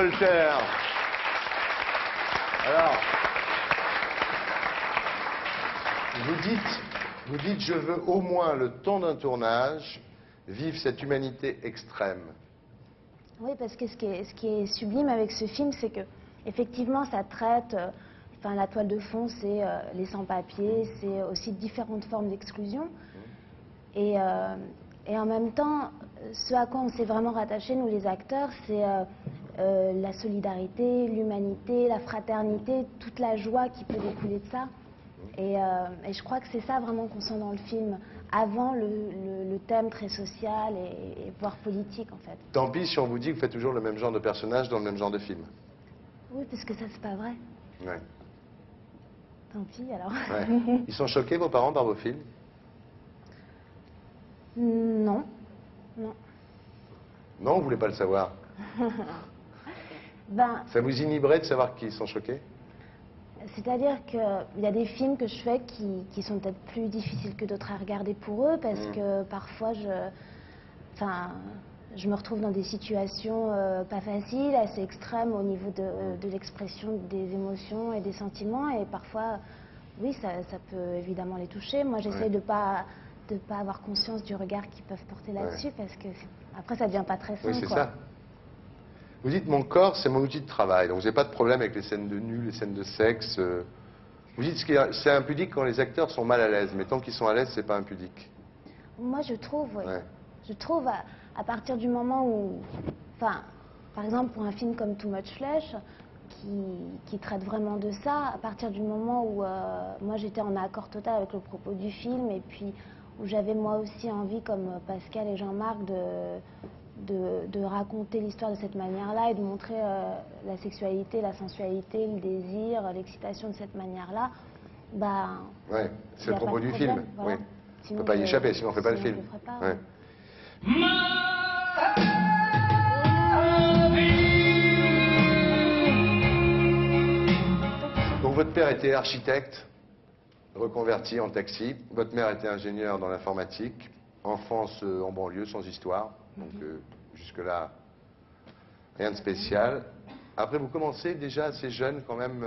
Walter. Alors, vous dites, je veux au moins le temps d'un tournage, vivre cette humanité extrême. Oui, parce que ce qui est sublime avec ce film, c'est que effectivement, ça traite, enfin, la toile de fond, c'est les sans-papiers, c'est aussi différentes formes d'exclusion. Et en même temps, ce à quoi on s'est vraiment rattaché, nous les acteurs, c'est la solidarité, l'humanité, la fraternité, toute la joie qui peut découler de ça. Et je crois que c'est ça vraiment qu'on sent dans le film, avant le thème très social et voire politique en fait. Tant pis si on vous dit que vous faites toujours le même genre de personnage dans le même genre de film. Oui, parce que ça c'est pas vrai. Ouais. Tant pis alors. Ouais. Ils sont choqués vos parents par vos films? Non, non. Non, vous voulez pas le savoir? Ben, Ça vous inhiberait de savoir qu'ils sont choqués? c'est-à-dire qu'il y a des films que je fais qui sont peut-être plus difficiles que d'autres à regarder pour eux, parce que parfois je me retrouve dans des situations pas faciles, assez extrêmes au niveau de l'expression des émotions et des sentiments, et parfois, oui, ça peut évidemment les toucher. Moi, j'essaie de pas avoir conscience du regard qu'ils peuvent porter là-dessus, parce que après, ça devient pas très sain, Oui, c'est quoi. ça. Vous dites, mon corps, c'est mon outil de travail. Donc, vous n'avez pas de problème avec les scènes de nu, les scènes de sexe. Vous dites que c'est impudique quand les acteurs sont mal à l'aise. Mais tant qu'ils sont à l'aise, c'est pas impudique. Moi, je trouve, oui. Ouais. Je trouve, à partir du moment où... Enfin, par exemple, pour un film comme Too Much Flesh, qui traite vraiment de ça, à partir du moment où moi, j'étais en accord total avec le propos du film, et puis où j'avais moi aussi envie, comme Pascal et Jean-Marc, de raconter l'histoire de cette manière-là et de montrer la sexualité, la sensualité, le désir, l'excitation de cette manière-là, bah... Ouais, c'est y le a pas propos de du problème, film. voilà. Oui. On Sinon, peut pas y échapper, sinon on fait pas le sinon, film. je le ferai pas, Ouais. ouais. Donc votre père était architecte, reconverti en taxi. Votre mère était ingénieure dans l'informatique. Enfance en banlieue, sans histoire. Donc jusque-là, rien de spécial. Après, vous commencez déjà assez jeune quand même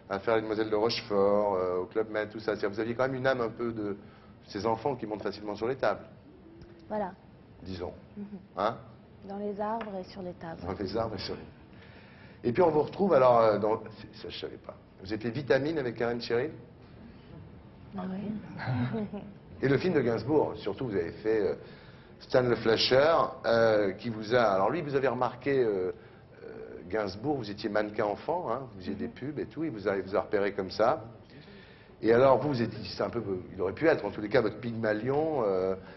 à faire les Demoiselles de Rochefort, au Club Med, tout ça. Vous aviez quand même une âme un peu de ces enfants qui montent facilement sur les tables, Voilà, disons. Hein? dans les arbres et sur les tables. Dans les arbres et sur les... Et puis on vous retrouve alors dans... Ça, je savais pas. Vous étiez Vitamine avec Karen Cheryl? Ah oui. Et le film de Gainsbourg, surtout, vous avez fait Stan le Flasher, qui vous a... Alors lui, vous avez remarqué Gainsbourg, vous étiez mannequin enfant, hein, vous faisiez des pubs et tout, il vous a repéré comme ça. Et alors vous étiez, c'est un peu, il aurait pu être en tous les cas votre Pygmalion,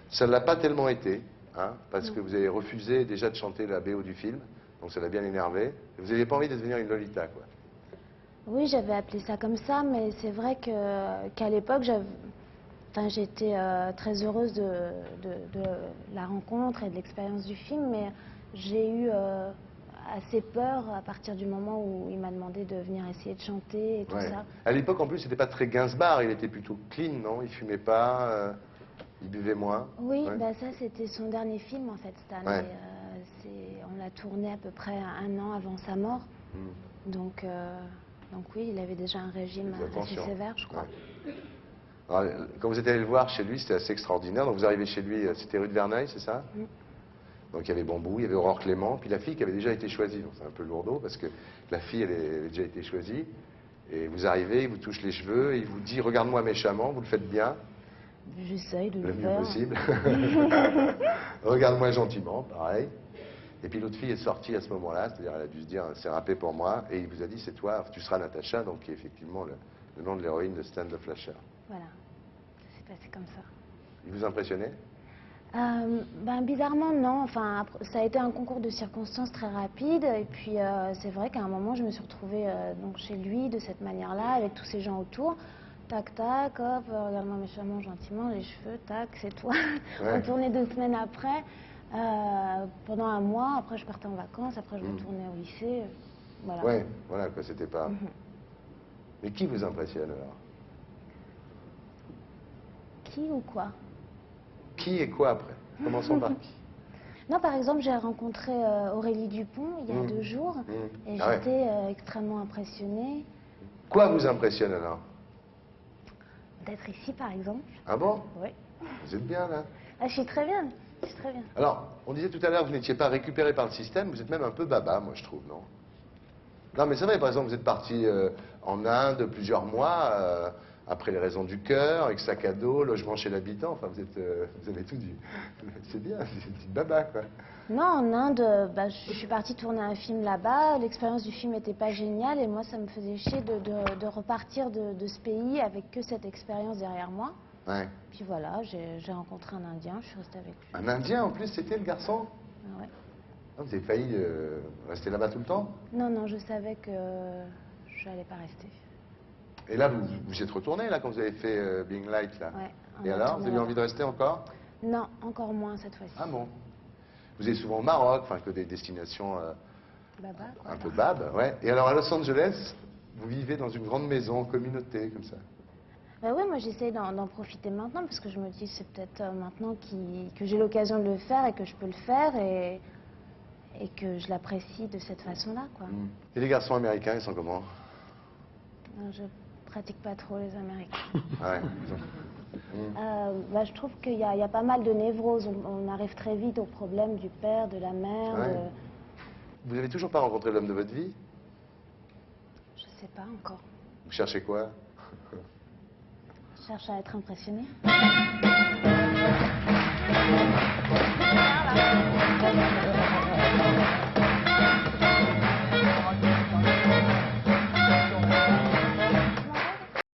ça ne l'a pas tellement été, hein, parce que vous avez refusé déjà de chanter la BO du film, donc ça l'a bien énervé. Et vous n'aviez pas envie de devenir une Lolita, quoi. Oui, j'avais appelé ça comme ça, mais c'est vrai qu'à l'époque, j'étais très heureuse de la rencontre et de l'expérience du film, mais j'ai eu assez peur à partir du moment où il m'a demandé de venir essayer de chanter et tout Ouais. ça. À l'époque, en plus, c'était pas très Gainsbourg, il était plutôt clean, non? Il fumait pas, il buvait moins. Oui, Ouais. bah ça c'était son dernier film en fait, Stan. Ouais. Et, on l'a tourné à peu près 1 an avant sa mort. Donc oui, il avait déjà un régime Faites assez attention. sévère, je crois. Ouais. Alors, quand vous êtes allé le voir chez lui, c'était assez extraordinaire. Donc vous arrivez chez lui, c'était rue de Verneuil, c'est ça? Donc il y avait Bambou, il y avait Aurore Clément, puis la fille qui avait déjà été choisie. Donc c'est un peu lourdeau parce que la fille, elle avait déjà été choisie. Et vous arrivez, il vous touche les cheveux, et il vous dit « Regarde-moi méchamment, vous le faites bien. » J'essaye de Le le mieux faire. possible. Regarde-moi gentiment, pareil. Et puis l'autre fille est sortie à ce moment-là, c'est-à-dire elle a dû se dire c'est râpé pour moi, et il vous a dit c'est toi, tu seras Natacha, donc qui est effectivement le nom de l'héroïne de Stan the Flasher. Voilà, c'est passé comme ça. Il vous impressionnait? Ben, bizarrement, non. Enfin, ça a été un concours de circonstances très rapide. Et puis, c'est vrai qu'à un moment, je me suis retrouvée donc chez lui de cette manière-là, avec tous ces gens autour. Tac, tac, hop, regarde-moi méchamment, gentiment, les cheveux, tac, c'est toi. Ouais. On tournait 2 semaines après, pendant 1 mois. Après, je partais en vacances. Après, je retournais au lycée. Voilà. Ouais, voilà, quoi, c'était pas... Mais qui vous impressionne alors? Qui ou quoi? Qui et quoi après? Commençons par qui? Non, par exemple, j'ai rencontré Aurélie Dupont il y a 2 jours et Ah ouais. j'étais extrêmement impressionnée Quoi vous impressionne alors? d'être ici, par exemple. Ah bon? Oui. Vous êtes bien là? Ah, je suis très bien. Je suis très bien. Alors, on disait tout à l'heure que vous n'étiez pas récupéré par le système, vous êtes même un peu baba, moi je trouve, non? Non, mais c'est vrai, par exemple, vous êtes parti en Inde plusieurs mois, après les raisons du cœur, avec sac à dos, logement chez l'habitant, enfin vous avez tout dit. C'est bien, c'est une petite baba, quoi. Non, en Inde, je suis partie tourner un film là-bas. L'expérience du film n'était pas géniale et moi, ça me faisait chier de repartir de ce pays avec que cette expérience derrière moi. Ouais. Puis voilà, j'ai rencontré un Indien, je suis restée avec lui. Un Indien en plus, c'était le garçon? Ah ouais. Ah, vous avez failli rester là-bas tout le temps? Non, non, je savais que je n'allais pas rester. Et là, vous y êtes retourné, là, quand vous avez fait Being Light, là? Ouais, on Et a alors, tourné vous avez envie de là-bas. rester encore? Non, encore moins cette fois-ci. Ah bon? Vous êtes souvent au Maroc, enfin, que des destinations Baba, quoi. un peu bab, ouais. Et alors, à Los Angeles, vous vivez dans une grande maison, en communauté, comme ça? Bah ouais, moi j'essaye d'en profiter maintenant parce que je me dis c'est peut-être maintenant que j'ai l'occasion de le faire et que je peux le faire et que je l'apprécie de cette façon-là, quoi. Et les garçons américains, ils sont comment? Non, je pratique pas trop les Américains. Ah ouais. Je trouve qu'il y a pas mal de névroses. On arrive très vite au problème du père, de la mère. Ouais. Vous n'avez toujours pas rencontré l'homme de votre vie? Je sais pas encore. Vous cherchez quoi? Je cherche à être impressionnée.